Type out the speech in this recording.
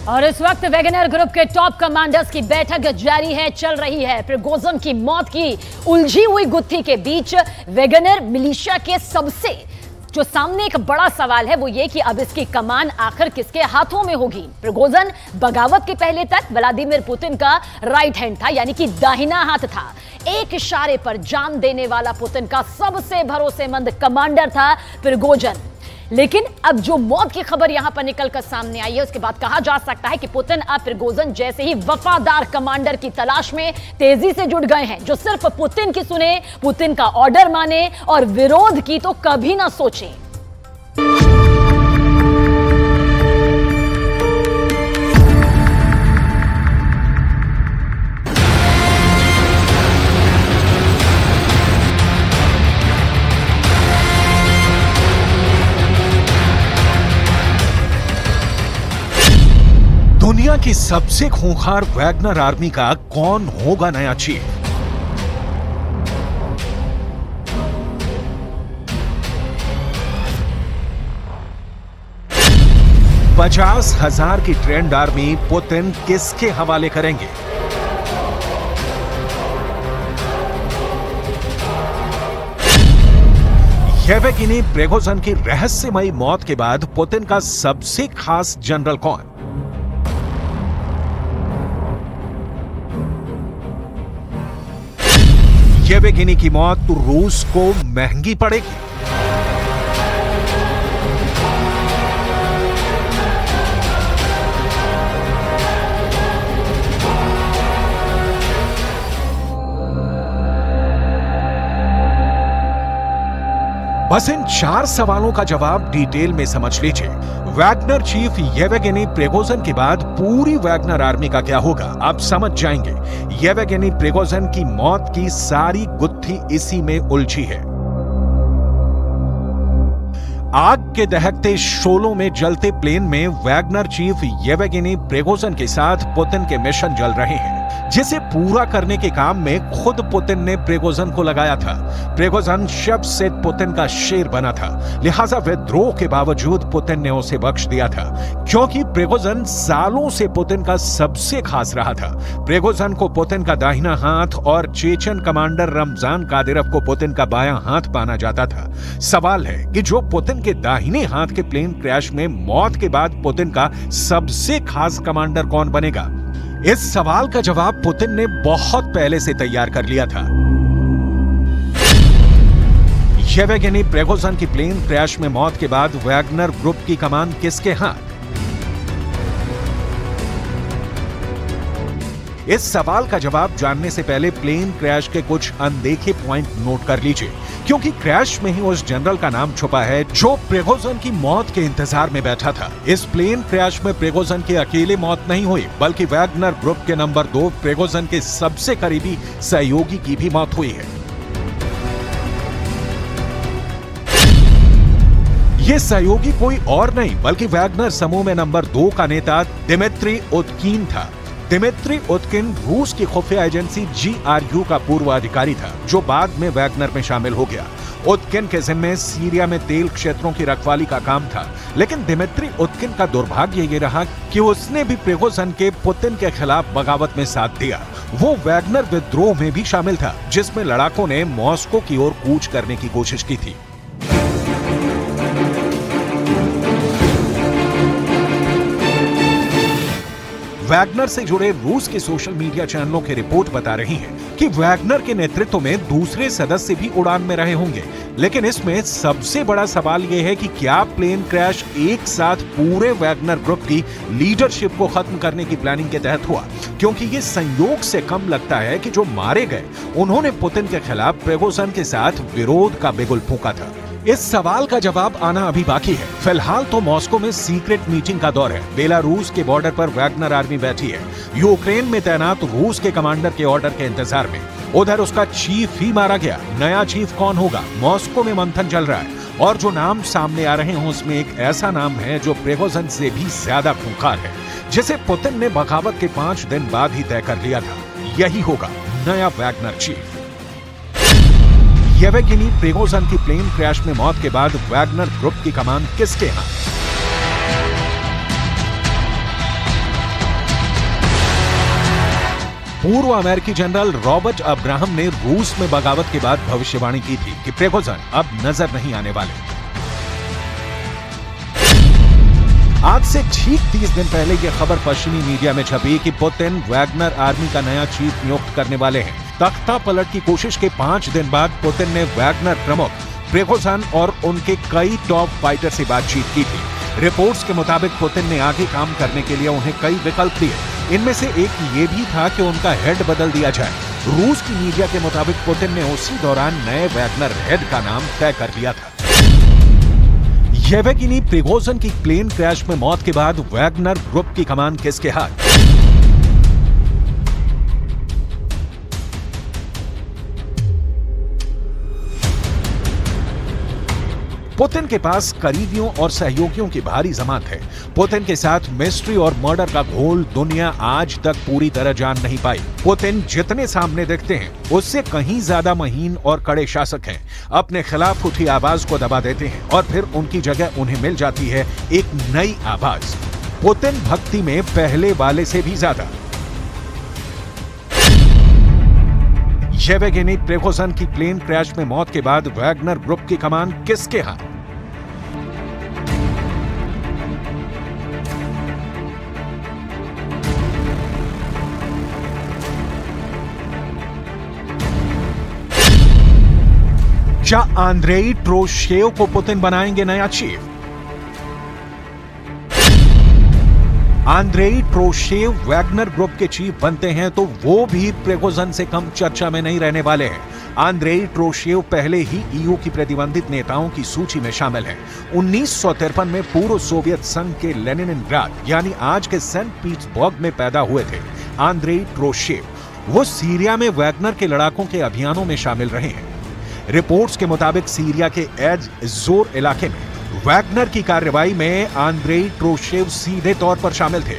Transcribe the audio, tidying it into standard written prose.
और इस वक्त वैगनर ग्रुप के टॉप कमांडर्स की बैठक जारी है, चल रही है। प्रिगोजिन की मौत की उलझी हुई गुत्थी के बीच वैगनर मिलिशिया के सबसे जो सामने एक बड़ा सवाल है वो ये कि अब इसकी कमान आखिर किसके हाथों में होगी। प्रिगोजिन बगावत के पहले तक व्लादिमीर पुतिन का राइट हैंड था, यानी कि दाहिना हाथ था। एक इशारे पर जान देने वाला पुतिन का सबसे भरोसेमंद कमांडर था प्रिगोजिन। लेकिन अब जो मौत की खबर यहां पर निकलकर सामने आई है, उसके बाद कहा जा सकता है कि पुतिन अब प्रिगोजिन जैसे ही वफादार कमांडर की तलाश में तेजी से जुट गए हैं, जो सिर्फ पुतिन की सुने, पुतिन का ऑर्डर माने और विरोध की तो कभी ना सोचे। दुनिया की सबसे खूंखार वैगनर आर्मी का कौन होगा नया चीफ? $50,000 की ट्रेंड आर्मी पुतिन किसके हवाले करेंगे? येवगेनी प्रिगोजिन की रहस्यमयी मौत के बाद पुतिन का सबसे खास जनरल कौन? येवगेनी की मौत तो रूस को महंगी पड़ेगी। बस इन 4 सवालों का जवाब डिटेल में समझ लीजिए। वैगनर चीफ येवगेनी प्रिगोजिन के बाद पूरी वैगनर आर्मी का क्या होगा, आप समझ जाएंगे। येवगेनी प्रिगोजिन की मौत की सारी गुत्थी इसी में उलझी है। आग के दहकते शोलों में जलते प्लेन में वैगनर चीफ येवगेनी प्रिगोजिन के साथ पुतिन के मिशन जल रहे हैं, जिसे पूरा करने के काम में खुद पुतिन ने प्रिगोजिन को लगाया था। प्रिगोजिन शब से पुतिन का शेर बना था, लिहाजा विद्रोह के बावजूद पुतिन ने उसे बख्श दिया था, क्योंकि प्रिगोजिन सालों से पुतिन का सबसे खास रहा था। प्रिगोजिन को पुतिन का दाहिना हाथ और चेचन कमांडर रमजान कादिरोव को पुतिन का बायां हाथ माना जाता था। सवाल है कि जो पुतिन के दाहिने हाथ के प्लेन क्रैश में मौत के बाद पुतिन का सबसे खास कमांडर कौन बनेगा? इस सवाल का जवाब पुतिन ने बहुत पहले से तैयार कर लिया था। येवगेनी प्रिगोजिन की प्लेन क्रैश में मौत के बाद वैगनर ग्रुप की कमान किसके हाथ? इस सवाल का जवाब जानने से पहले प्लेन क्रैश के कुछ अनदेखे पॉइंट नोट कर लीजिए, क्योंकि क्रैश में ही उस जनरल का नाम छुपा है जो प्रिगोजिन की मौत के इंतजार में बैठा था। इस प्लेन क्रैश में प्रिगोजिन की अकेले मौत नहीं हुई, बल्कि वैगनर ग्रुप के नंबर 2 प्रिगोजिन के सबसे करीबी सहयोगी की भी मौत हुई है। ये सहयोगी कोई और नहीं बल्कि वैगनर समूह में नंबर 2 का नेता दिमित्री उतकिन था। दिमित्री उतकिन रूस की खुफिया एजेंसी GRU का पूर्व अधिकारी था, जो बाद में वैगनर में शामिल हो गया। उतकिन के जिम्मे सीरिया में तेल क्षेत्रों की रखवाली का काम था, लेकिन दिमित्री उतकिन का दुर्भाग्य ये रहा कि उसने भी प्रिगोजिन के पुतिन के खिलाफ बगावत में साथ दिया। वो वैगनर विद्रोह में भी शामिल था, जिसमें लड़ाकों ने मॉस्को की ओर कूच करने की कोशिश की थी। वैगनर से जुड़े रूस के सोशल मीडिया चैनलों की रिपोर्ट बता रही है कि वैगनर के नेतृत्व में दूसरे सदस्य भी उड़ान में रहे होंगे, लेकिन इसमें सबसे बड़ा सवाल यह है कि क्या प्लेन क्रैश एक साथ पूरे वैगनर ग्रुप की लीडरशिप को खत्म करने की प्लानिंग के तहत हुआ, क्योंकि ये संयोग से कम लगता है कि जो मारे गए उन्होंने पुतिन के खिलाफ प्रिगोजिन के साथ विरोध का बिगुल फूंका था। इस सवाल का जवाब आना अभी बाकी है। फिलहाल तो मॉस्को में सीक्रेट मीटिंग का दौर है। बेलारूस के बॉर्डर पर वैगनर आर्मी बैठी है, यूक्रेन में तैनात रूस के कमांडर के ऑर्डर के इंतजार में। उधर उसका चीफ ही मारा गया। नया चीफ कौन होगा, मॉस्को में मंथन चल रहा है, और जो नाम सामने आ रहे हैं उसमें एक ऐसा नाम है जो प्रिगोजिन से भी ज्यादा खूंखार है, जिसे पुतिन ने बगावत के 5 दिन बाद ही तय कर लिया था। यही होगा नया वैगनर चीफ। येवगेनी प्रिगोजिन की प्लेन क्रैश में मौत के बाद वैगनर ग्रुप की कमान किसके हाथ? पूर्व अमेरिकी जनरल रॉबर्ट अब्राहम ने रूस में बगावत के बाद भविष्यवाणी की थी कि प्रिगोजिन अब नजर नहीं आने वाले। आज से ठीक 30 दिन पहले यह खबर पश्चिमी मीडिया में छपी कि पुतिन वैगनर आर्मी का नया चीफ नियुक्त करने वाले हैं। तख्ता पलट की कोशिश के 5 दिन बाद पुतिन ने वैगनर प्रमुख प्रिगोजिन और उनके कई टॉप फाइटर से बातचीत की थी। रिपोर्ट्स के मुताबिक पुतिन ने आगे काम करने के लिए उन्हें कई विकल्प दिए। इनमें से एक ये भी था कि उनका हेड बदल दिया जाए। रूस की मीडिया के मुताबिक पुतिन ने उसी दौरान नए वैगनर हेड का नाम तय कर दिया था। येवगेनी प्रिगोजिन की प्लेन क्रैश में मौत के बाद वैगनर ग्रुप की कमान किसके हाथ? पुतिन के पास करीबियों और सहयोगियों की भारी जमात है। पुतिन के साथ मिस्ट्री और मर्डर का घोल दुनिया आज तक पूरी तरह जान नहीं पाई। पुतिन जितने सामने दिखते हैं उससे कहीं ज्यादा महीन और कड़े शासक हैं। अपने खिलाफ उठी आवाज को दबा देते हैं और फिर उनकी जगह उन्हें मिल जाती है एक नई आवाज। पुतिन भक्ति में पहले वाले से भी ज्यादा। येवगेनी प्रिगोजिन की प्लेन क्रैश में मौत के बाद वैगनर ग्रुप की कमान किसके हाथ? क्या आंद्रेई ट्रोशेव को पुतिन बनाएंगे नया चीफ? आंद्रेई ट्रोशेव वैगनर ग्रुप के चीफ बनते हैं तो वो भी प्रिगोजिन से कम चर्चा में नहीं रहने वाले हैं। आंद्रेई ट्रोशेव पहले ही ईयू की प्रतिबंधित नेताओं की सूची में शामिल हैं। 1953 में पूर्व सोवियत संघ के लेनिनग्राद यानी आज के सेंट पीटर्सबर्ग में पैदा हुए थे आंद्रेई ट्रोशेव। वो सीरिया में वैगनर के लड़ाकों के अभियानों में शामिल रहे हैं। रिपोर्ट्स के मुताबिक सीरिया के एज जोर इलाके में वैगनर की कार्रवाई में आंद्रेई ट्रोशेव सीधे तौर पर शामिल थे।